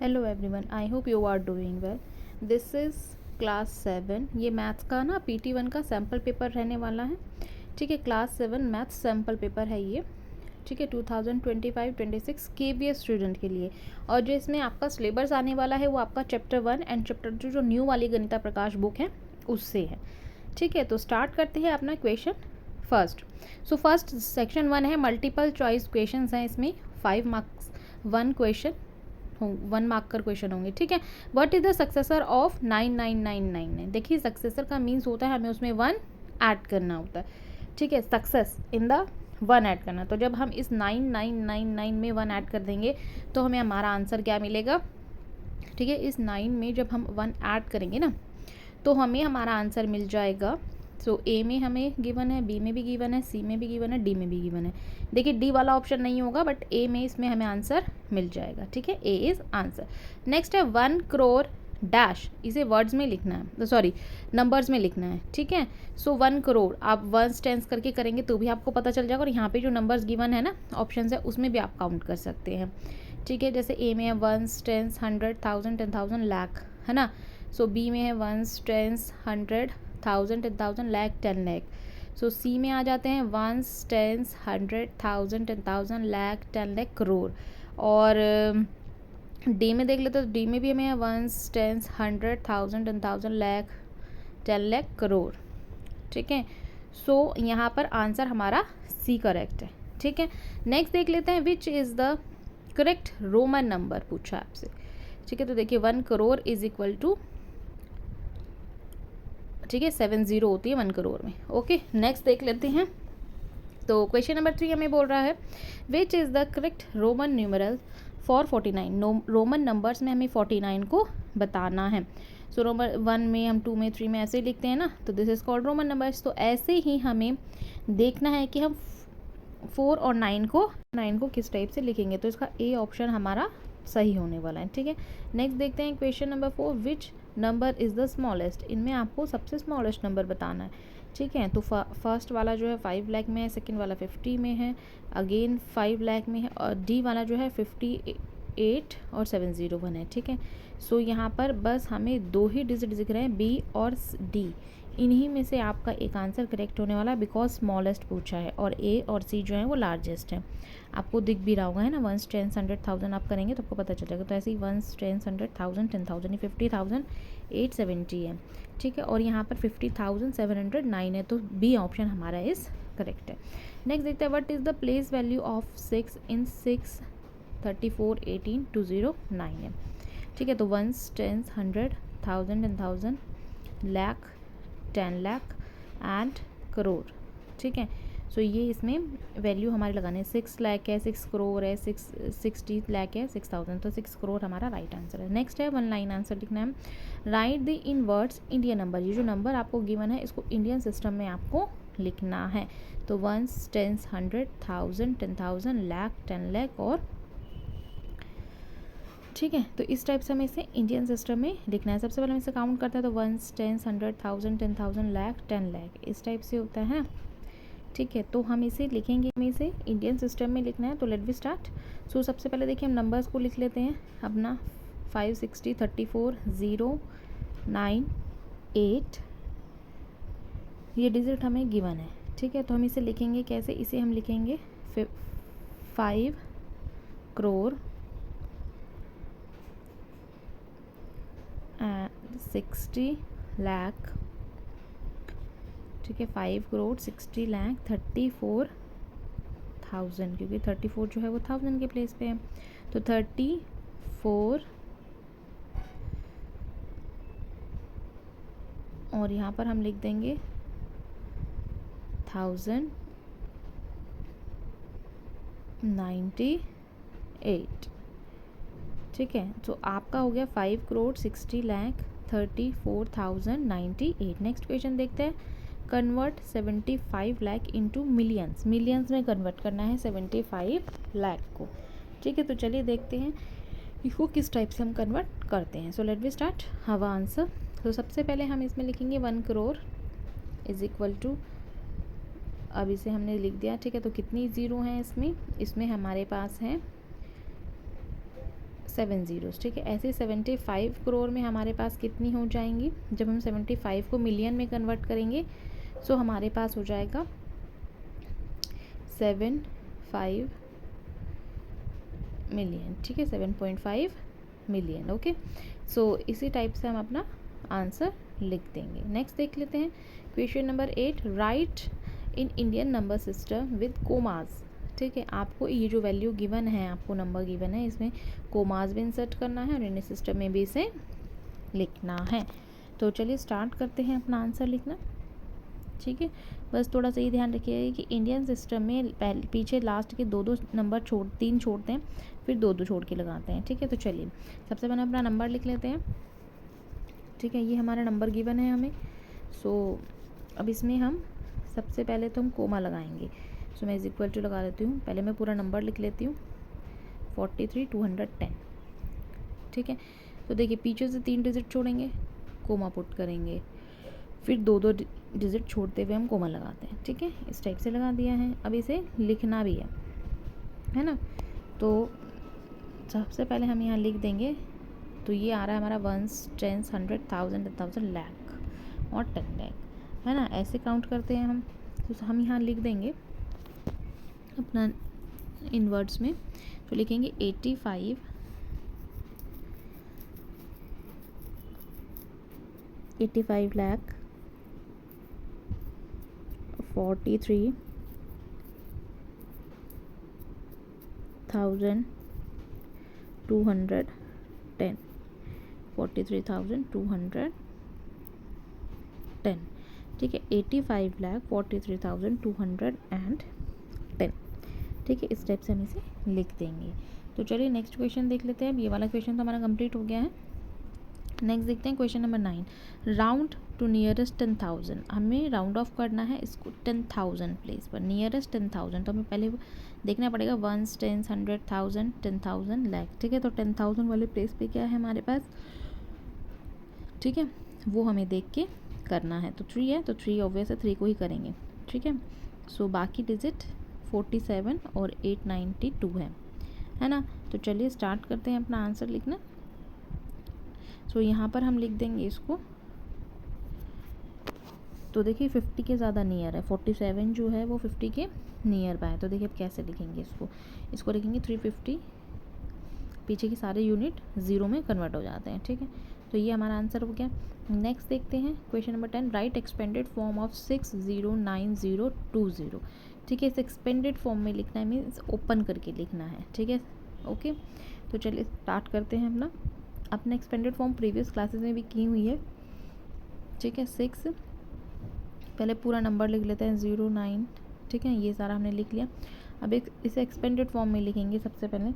Hello everyone, I hope you are doing well. This is class 7। ये maths का ना PT1 का sample paper रहने वाला है। ठीक है, क्लास 7 मैथ्स सैम्पल पेपर है ये। ठीक है, 2025-26 KVS स्टूडेंट के लिए। और जो इसमें आपका सिलेबस आने वाला है वो आपका चैप्टर 1 एंड चैप्टर 2 जो न्यू वाली गणिता प्रकाश बुक है उससे है। ठीक है, तो स्टार्ट करते हैं अपना question first. So first section 1 है, मल्टीपल चॉइस क्वेश्चन हैं इसमें। 5 मार्क्स 1 क्वेश्चन 1 मार्क कर क्वेश्चन होंगे। ठीक है, what is the successor of 9999? देखिए, सक्सेसर का मीन्स होता है हमें उसमें 1 ऐड करना होता है। ठीक है, सक्सेस इन द 1 ऐड करना। तो जब हम इस 9999 में 1 ऐड कर देंगे तो हमें हमारा आंसर क्या मिलेगा। ठीक है, इस 9 में जब हम 1 ऐड करेंगे ना तो हमें हमारा आंसर मिल जाएगा। सो ए में हमें गिवन है, बी में भी गिवन है, सी में भी गिवन है, डी में भी गिवन है। देखिए, डी वाला ऑप्शन नहीं होगा बट ए में इसमें हमें आंसर मिल जाएगा। ठीक है, ए इज़ आंसर। नेक्स्ट है 1 करोड़ डैश, इसे वर्ड्स में लिखना है, सॉरी नंबर्स में लिखना है। ठीक है, सो 1 करोड़ आप 1 टेंस करके करेंगे तो भी आपको पता चल जाएगा। और यहाँ पे जो नंबर्स गिवन है ना ऑप्शन है उसमें भी आप काउंट कर सकते हैं। ठीक है, जैसे ए में है 1 टेंस 100 1000 10,000 लाख, है ना। सो बी में है 1 टेंस 100 1000 10,000 लाख 10 लाख। सो सी में आ जाते हैं 1 टेंस 100 1000 10,000 लाख 10 लाख करोड़। और डी में देख लेते तो डी में भी हमें 1 टेंस 100 1000 10,000 लाख 10 लाख करोड़। ठीक है, सो यहाँ पर आंसर हमारा सी करेक्ट है। ठीक है, नेक्स्ट देख लेते हैं which is the correct Roman number पूछा आपसे। ठीक है, तो देखिए 1 करोड़ इज इक्वल टू, ठीक है 70 होती है 1 करोड़ में। ओके, नेक्स्ट देख लेते हैं। तो क्वेश्चन नंबर 3 हमें बोल रहा है which is the correct Roman numeral for 49। Roman numbers में हमें 49 को बताना है। सो रोमन 1 में हम 2 में 3 में ऐसे ही लिखते हैं ना, तो this is called Roman numbers. तो ऐसे ही हमें देखना है कि हम 4 और 9 को किस टाइप से लिखेंगे। तो इसका ए ऑप्शन हमारा सही होने वाला है। ठीक है, नेक्स्ट देखते हैं question number 4, which number is the smallest. इनमें आपको सबसे स्मॉलेस्ट नंबर बताना है। ठीक है, तो फर्स्ट वाला जो है 5 लाख में है, सेकंड वाला 50 में है, अगेन 5 लाख में है, और डी वाला जो है 58 और 701 है। ठीक है, सो यहाँ पर बस हमें 2 ही डिजिट दिख रहे हैं, बी और डी। इन्हीं में से आपका एक आंसर करेक्ट होने वाला है बिकॉज स्मॉलेस्ट पूछा है, और ए और सी जो है वो लार्जेस्ट है। आपको दिख भी रहा होगा है ना, 1 10 100 1000 आप करेंगे तो आपको पता चल जाएगा। तो ऐसे ही 1 10 100 1000 10,000 ये 50,000 870 है। ठीक है, और यहाँ पर 50,709 है, तो बी ऑप्शन हमारा इस करेक्ट है। नेक्स्ट देखते हैं what is the place value of 6 इन 6 34 18 209 है। ठीक है, तो 1 10 100 1000 10,000 लाख 10 लाख एंड करोड़। ठीक है, सो ये इसमें वैल्यू हमारे लगाने 6 लाख है, 6 करोड़ है, 60 लाख है, 6000, तो 6 करोड़ हमारा राइट आंसर है। नेक्स्ट है 1 लाइन आंसर लिखना है, write the in words Indian number. ये जो नंबर आपको गिवन है इसको इंडियन सिस्टम में आपको लिखना है। तो 1 10 100 1000 10,000 लाख 10 लाख और, ठीक है, तो इस टाइप से हमें इसे इंडियन सिस्टम में लिखना है। सबसे पहले हम इसे काउंट करते हैं तो 1 10 100 1000 10,000 लाख 10 लाख इस टाइप से होता है। ठीक है, तो हम इसे लिखेंगे, हमें इसे इंडियन सिस्टम में लिखना है। तो लेट वी स्टार्ट। सो सबसे पहले देखिए हम नंबर्स को लिख लेते हैं अपना 5 60 34 0 9 8, ये डिजिट हमें गिवन है। ठीक है, तो हम इसे लिखेंगे कैसे, इसे हम लिखेंगे 5 करोड़ 60 लाख। ठीक है, 5 करोड़ 60 लाख 34,000, क्योंकि 34 जो है वो 1000 के प्लेस पे है, तो 34, और यहाँ पर हम लिख देंगे 1098। ठीक है, तो आपका हो गया 5 करोड़ 60 लाख 34,098। नेक्स्ट क्वेश्चन देखते हैं, convert 75 lakh into millions. Millions में कन्वर्ट करना है 75 लाख को। ठीक है, तो चलिए देखते हैं इसको किस टाइप से हम कन्वर्ट करते हैं। सो लेट वी स्टार्ट हव आंसर। तो सबसे पहले हम इसमें लिखेंगे 1 करोड़ इज इक्वल टू, अब इसे हमने लिख दिया। ठीक है, तो कितनी ज़ीरो हैं इसमें, इसमें हमारे पास हैं 7 ज़ीरोस, ठीक है। ऐसे 75 करोड़ में हमारे पास कितनी हो जाएंगी, जब हम 75 को मिलियन में कन्वर्ट करेंगे सो हमारे पास हो जाएगा 75 मिलियन, ठीक है, 7.5 मिलियन। ओके, सो इसी टाइप से हम अपना आंसर लिख देंगे। नेक्स्ट देख लेते हैं question number 8, right in Indian number system with commas, ठीक है। आपको ये जो वैल्यू गिवन है, आपको नंबर गिवन है, इसमें कोमास भी इंसर्ट करना है और इंडियन सिस्टम में भी इसे लिखना है। तो चलिए स्टार्ट करते हैं अपना आंसर लिखना, ठीक है। बस थोड़ा सा ये ध्यान रखिएगा कि इंडियन सिस्टम में पीछे लास्ट के 2 नंबर तीन छोड़ते हैं, फिर 2 छोड़ के लगाते हैं, ठीक है। तो चलिए सबसे पहले अपना नंबर लिख लेते हैं, ठीक है। ये हमारा नंबर गिवन है हमें। सो अब इसमें हम सबसे पहले तो हम कोमा लगाएंगे। सो मैं इक्वल टू लगा लेती हूँ, पहले मैं पूरा नंबर लिख लेती हूँ 43,210, ठीक है। तो देखिए पीछे से 3 डिजिट छोड़ेंगे, कोमा पुट करेंगे, फिर 2 डिजिट छोड़ते हुए हम कोमा लगाते हैं, ठीक है। इस टाइप से लगा दिया है। अब इसे लिखना भी है ना। तो सबसे पहले हम यहाँ लिख देंगे, तो ये आ रहा है हमारा 1s, 10s, 100, 1000, 10,000, लाख और 10 लाख, है ना। ऐसे काउंट करते हैं हम। तो हम यहाँ लिख देंगे अपना इन वर्ड्स में, तो लिखेंगे 85 लाख 43,210 43,210, ठीक है। 85,43,210, ठीक है। इस टाइप से हम इसे लिख देंगे। तो चलिए नेक्स्ट क्वेश्चन देख लेते हैं। अब ये वाला क्वेश्चन तो हमारा कंप्लीट हो गया है। नेक्स्ट देखते हैं question number 9, round to nearest 10,000। हमें राउंड ऑफ करना है इसको 10,000 प्लेस पर, नियरेस्ट 10,000। तो हमें पहले देखना पड़ेगा 1s, 10s, 100, 1000, 10,000, लाख, ठीक है। तो 10,000 वाले प्लेस पे क्या है हमारे पास, ठीक है, वो हमें देख के करना है। तो 3 है, तो 3 ऑब्वियस है, 3 को ही करेंगे, ठीक है। सो बाकी डिजिट 47 और 892 है ना। तो चलिए स्टार्ट करते हैं अपना आंसर लिखना। सो यहाँ पर हम लिख देंगे इसको, तो देखिए 50 के ज़्यादा नियर है, 47 जो है वो 50 के नियर बाय है। तो देखिए अब कैसे लिखेंगे इसको लिखेंगे 350, पीछे के सारे यूनिट ज़ीरो में कन्वर्ट हो जाते हैं, ठीक है। तो ये हमारा आंसर हो गया। नेक्स्ट देखते हैं question number 10, right expanded form of 609020, ठीक है। इस एक्सपेंडेड फॉर्म में लिखना है, मीन्स ओपन करके लिखना है, ठीक है। ओके, तो चलिए स्टार्ट करते हैं अपना एक्सपेंडेड फॉर्म प्रीवियस क्लासेस में भी की हुई है, ठीक है। 6 पहले पूरा नंबर लिख लेते हैं 09, ठीक है। ये सारा हमने लिख लिया। अब इसे एक्सपेंडेड फॉर्म में लिखेंगे सबसे पहले।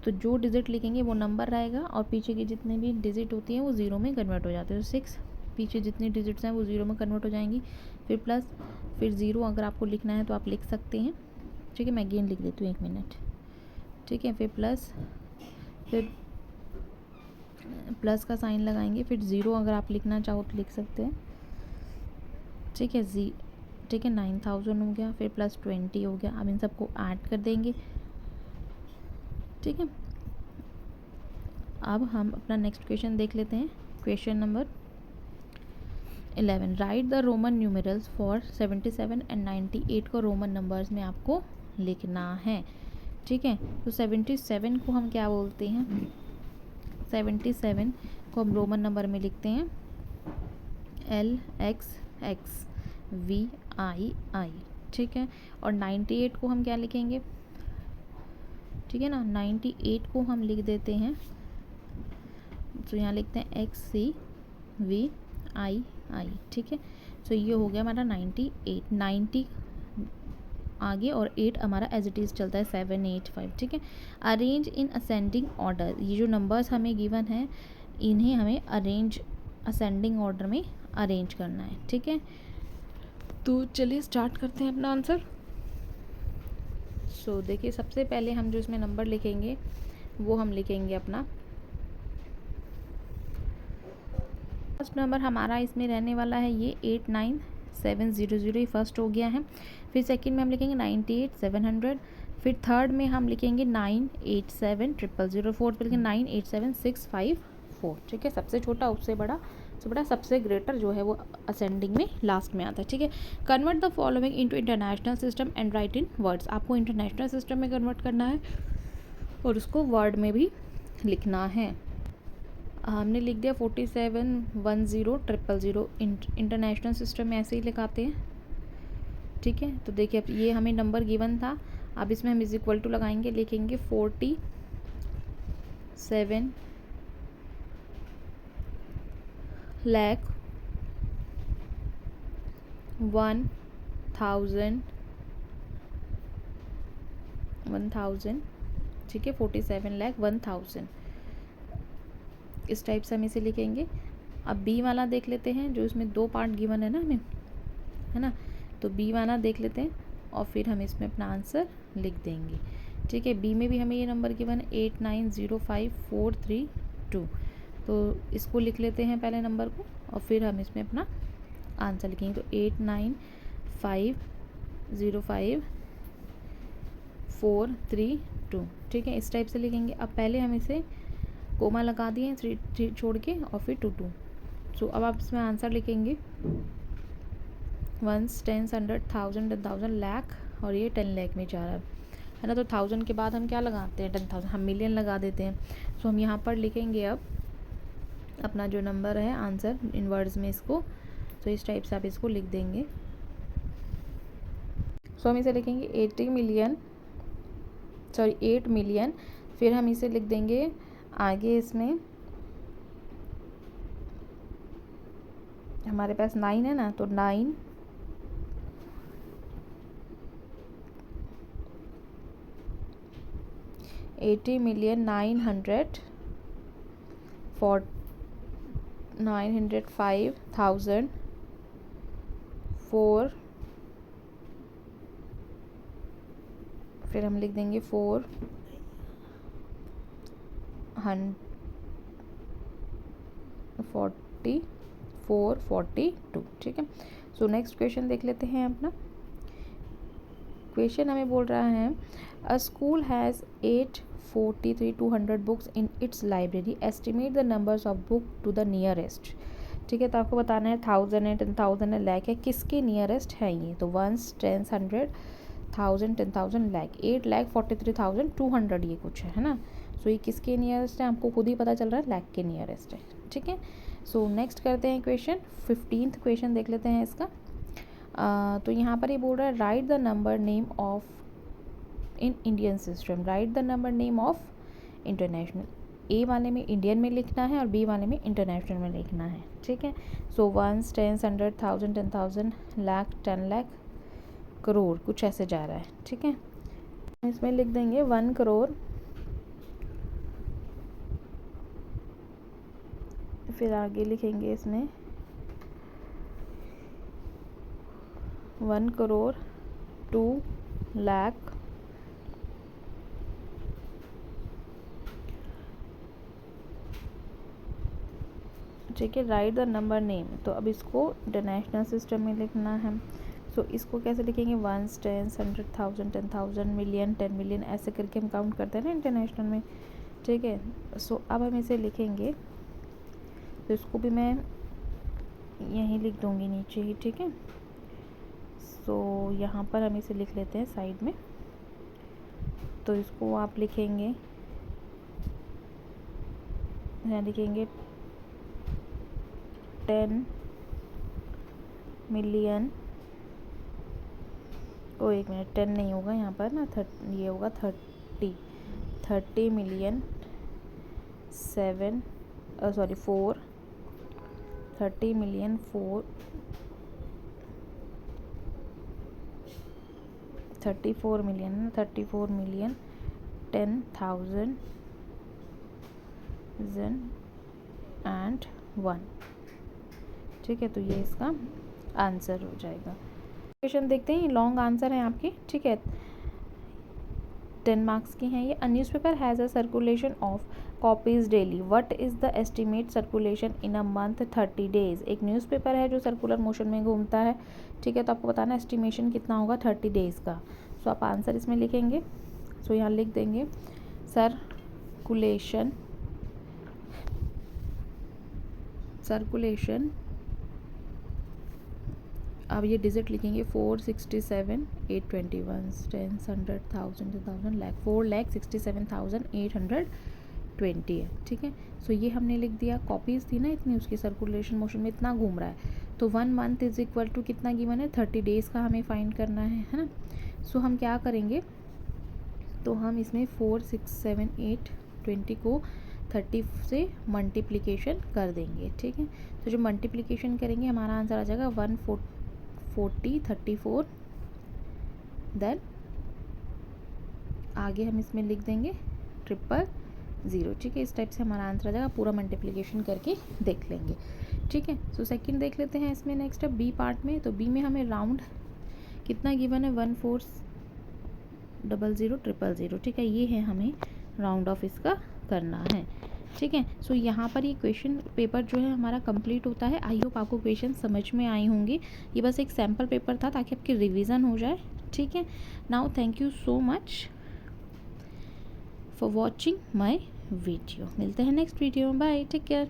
तो जो डिजिट लिखेंगे वो नंबर रहेगा और पीछे की जितनी भी डिजिट होती हैं वो ज़ीरो में कन्वर्ट हो जाते हैं। तो 6 पीछे जितनी डिजिट्स हैं वो ज़ीरो में कन्वर्ट हो जाएंगी, फिर प्लस, फिर ज़ीरो अगर आपको लिखना है तो आप लिख सकते हैं, ठीक है। मैं अगेन लिख देती हूँ, 1 मिनट, ठीक है। फिर प्लस का साइन लगाएंगे, फिर ज़ीरो अगर आप लिखना चाहो तो लिख सकते हैं, ठीक है। ठीक है, 9000 हो गया, फिर प्लस 20 हो गया। अब इन सबको ऐड कर देंगे, ठीक है। अब हम अपना नेक्स्ट क्वेश्चन देख लेते हैं। Question number 11, right the Roman numerals for 77 and 98 को रोमन नंबर्स में आपको लिखना है, ठीक है। तो 77 को हम क्या बोलते हैं, 77 को हम रोमन नंबर में लिखते हैं LXXVII, ठीक है। और 98 को हम क्या लिखेंगे, ठीक है ना। 98 को हम लिख देते हैं, तो यहाँ लिखते हैं XCVII, ठीक है। तो ये हो गया हमारा 98, 90 आगे और 8 हमारा एज इट इज़ चलता है 7 8 5, ठीक है। अरेंज इन असेंडिंग ऑर्डर, ये जो नंबर्स हमें गिवन है इन्हें हमें असेंडिंग ऑर्डर में अरेंज करना है, ठीक है। तो चलिए स्टार्ट करते हैं अपना आंसर। सो देखिए सबसे पहले हम जो इसमें नंबर लिखेंगे वो हम लिखेंगे अपना फर्स्ट नंबर हमारा इसमें रहने वाला है ये 89700, ये फर्स्ट हो गया है। फिर सेकंड में हम लिखेंगे 98 700, फिर थर्ड में हम लिखेंगे 98700, फोर्थ पे लिखेंगे 987,654। ठीक है, सबसे छोटा उससे बड़ा, सबसे बड़ा सबसे ग्रेटर जो है वो असेंडिंग में लास्ट में आता है। ठीक है, convert the following into international system and right in words. आपको इंटरनेशनल सिस्टम में कन्वर्ट करना है और उसको वर्ड में भी लिखना है। हमने लिख दिया 4710,000। इंटरनेशनल सिस्टम में ऐसे ही लिखाते हैं। ठीक है, तो देखिए अब ये हमें नंबर गिवन था, अब इसमें हम इज इक्वल टू लगाएंगे, लिखेंगे 47 लाख 1,000। ठीक है, 47,01,000 इस टाइप से हम इसे लिखेंगे। अब बी वाला देख लेते हैं, जो इसमें दो पार्ट गिवन है ना हमें, है ना, तो बी वाला देख लेते हैं और फिर हम इसमें अपना आंसर लिख देंगे। ठीक है, बी में भी हमें ये नंबर गिवन है 8905,432, तो इसको लिख लेते हैं पहले नंबर को और फिर हम इसमें अपना आंसर लिखेंगे। तो 89,505,432। ठीक है, इस टाइप से लिखेंगे। अब पहले हम इसे कोमा लगा दिए 3 छोड़ के और फिर 2 सो अब आप इसमें आंसर लिखेंगे 1 10 100 1000 10,000 लाख, और ये 10 लाख में जा रहा है ना। तो 1000 के बाद हम क्या लगाते हैं, 10,000 हम मिलियन लगा देते हैं। सो हम यहाँ पर लिखेंगे अब अपना जो नंबर है आंसर इन वर्ड्स में इसको, तो इस टाइप से आप इसको लिख देंगे। सो हम इसे लिखेंगे 8 मिलियन, फिर हम इसे लिख देंगे आगे, इसमें हमारे पास 9 है ना, तो 9 80,905,004, फिर हम लिख देंगे 442। ठीक है, सो नेक्स्ट क्वेश्चन देख लेते हैं अपना। क्वेश्चन हमें बोल रहा है a school has 843,200 books in its library, estimate the numbers of book to the nearest. ठीक है, तो आपको बताना है 1000 है, 10,000 है, लाख है, किसके नियरेस्ट है ये। तो 1 10 100 1000 10,000 लाख, 8,43,200 ये कुछ है ना। सो ये किसके नियरेस्ट है, आपको खुद ही पता चल रहा है, लाख के नियरेस्ट है। ठीक है, सो नेक्स्ट करते हैं क्वेश्चन, 15th क्वेश्चन देख लेते हैं इसका। तो यहाँ पर ये बोल रहा है write the number name of in Indian system, write the number name of international. A वाले में इंडियन में लिखना है और बी वाले में इंटरनेशनल में लिखना है। ठीक है, सो 1 10 100 1000 10,000 लाख 10 लाख करोड़, कुछ ऐसे जा रहा है। ठीक है, इसमें लिख देंगे 1 करोड़, फिर आगे लिखेंगे इसमें 1 करोड़ 2 लाख, ठीक है, राइट द नंबर नेम। तो अब इसको इंटरनेशनल सिस्टम में लिखना है। सो इसको कैसे लिखेंगे, 1 10 100 1000 10,000 मिलियन 10 मिलियन, ऐसे करके हम काउंट करते हैं ना इंटरनेशनल में। ठीक है, सो अब हम इसे लिखेंगे, तो इसको भी मैं यहीं लिख दूँगी नीचे ही। ठीक है, सो यहाँ पर हम इसे लिख लेते हैं साइड में। तो इसको आप लिखेंगे, यहाँ लिखेंगे 10 मिलियन, ओ एक मिनट, 10 नहीं होगा यहाँ पर ना, ये होगा 30 million 4 30 million 4 34 million 34 million 10,000 and 1। ठीक है, तो ये इसका आंसर हो जाएगा। क्वेश्चन देखते हैं, ये लॉन्ग आंसर है आपके। ठीक है, 10 मार्क्स की हैं ये। A newspaper has a circulation of copies daily, what is the estimate circulation in a month 30 days. एक न्यूज़पेपर है जो सर्कुलर मोशन में घूमता है। ठीक है, तो आपको बताना एस्टिमेशन कितना होगा 30 डेज़ का। सो आप आंसर इसमें लिखेंगे सो यहाँ लिख देंगे सर्कुलेशन अब ये डिजिट लिखेंगे 467 821 10 100 1000 1000 लाख 4,67,820 है, ठीक है। सो ये हमने लिख दिया। कॉपीज़ थी ना इतनी उसकी, सर्कुलेशन मोशन में इतना घूम रहा है, तो 1 मंथ इज इक्वल टू कितना गिवन है 30 डेज़ का हमें फाइंड करना है ना। सो हम क्या करेंगे, तो हम इसमें 4,67,820 को 30 से मल्टीप्लिकेशन कर देंगे, ठीक है। तो जो मल्टीप्लिकेशन करेंगे हमारा आंसर आ जाएगा 140 34, देन आगे हम इसमें लिख देंगे 000, ठीक है। इस टाइप से हमारा आंसर आ जाएगा। पूरा मल्टीप्लिकेशन करके देख लेंगे, ठीक है। सो सेकंड देख लेते हैं इसमें नेक्स्ट है बी पार्ट में। तो बी में हमें राउंड कितना गिवन है 14000000, ठीक है। ये है हमें राउंड ऑफ इसका करना है, ठीक है। सो यहाँ पर ये क्वेश्चन पेपर जो है हमारा कंप्लीट होता है। आई होप आपको क्वेश्चन समझ में आई होंगी। ये बस एक सैम्पल पेपर था ताकि आपकी रिवीजन हो जाए, ठीक है। Now thank you so much for watching my video. मिलते हैं नेक्स्ट वीडियो में। Bye, take care.